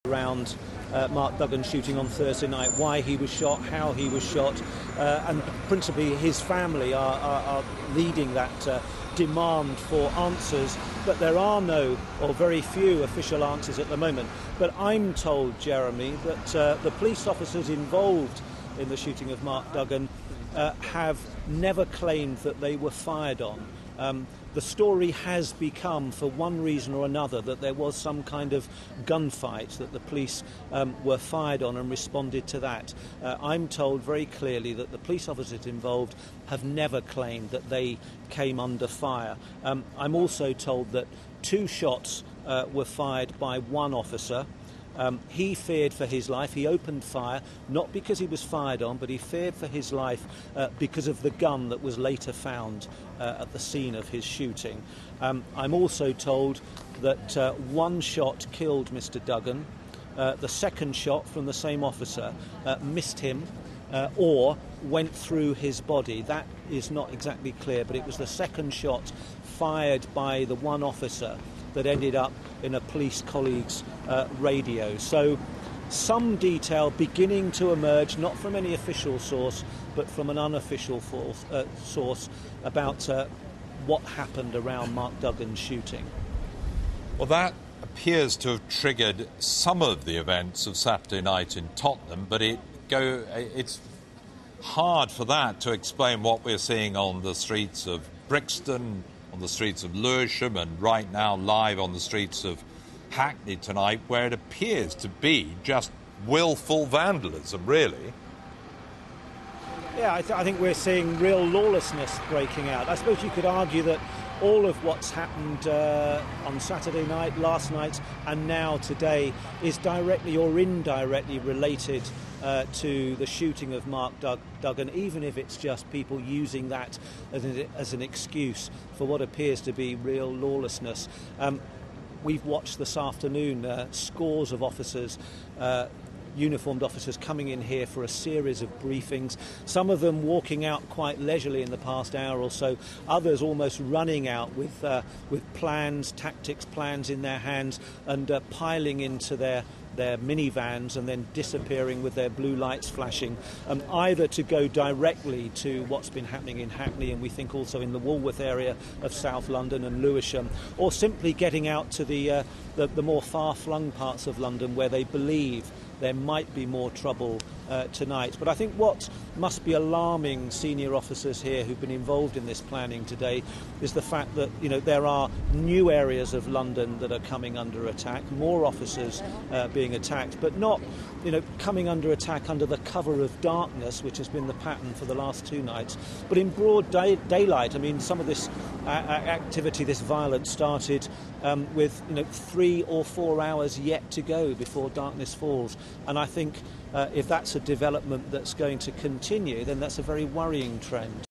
around Mark Duggan's shooting on Thursday night, why he was shot, how he was shot, and principally his family are leading that demand for answers, but there are no or very few official answers at the moment. But I'm told, Jeremy, that the police officers involved in the shooting of Mark Duggan have never claimed that they were fired on. The story has become, for one reason or another, that there was some kind of gunfight, that the police were fired on and responded to that. I'm told very clearly that the police officers involved have never claimed that they came under fire. I'm also told that 2 shots were fired by one officer. He feared for his life. He opened fire, not because he was fired on, but he feared for his life because of the gun that was later found at the scene of his shooting. I'm also told that 1 shot killed Mr. Duggan. The second shot from the same officer missed him or went through his body. That is not exactly clear, but it was the second shot fired by the one officer that ended up in a police colleague's radio. So some detail beginning to emerge, not from any official source, but from an unofficial source about what happened around Mark Duggan's shooting. Well, that appears to have triggered some of the events of Saturday night in Tottenham, but it's hard for that to explain what we're seeing on the streets of Brixton, on the streets of Lewisham, and right now live on the streets of Hackney tonight, where it appears to be just willful vandalism, really. Yeah, I think we're seeing real lawlessness breaking out. I suppose you could argue that all of what's happened on Saturday night, last night, and now today is directly or indirectly related to the shooting of Mark Duggan, even if it's just people using that as an excuse for what appears to be real lawlessness. We've watched this afternoon scores of officers, uniformed officers coming in here for a series of briefings, some of them walking out quite leisurely in the past hour or so, others almost running out with plans, tactics plans in their hands, and piling into their minivans and then disappearing with their blue lights flashing, either to go directly to what's been happening in Hackney, and we think also in the Walworth area of South London and Lewisham, or simply getting out to the more far-flung parts of London where they believe there might be more trouble tonight. But I think what must be alarming senior officers here who've been involved in this planning today is the fact that, there are new areas of London that are coming under attack, more officers being attacked, but not coming under attack under the cover of darkness, which has been the pattern for the last 2 nights, but in broad daylight. I mean, some of this activity, this violence, started with 3 or 4 hours yet to go before darkness falls. And I think if that's a development that's going to continue, then that's a very worrying trend.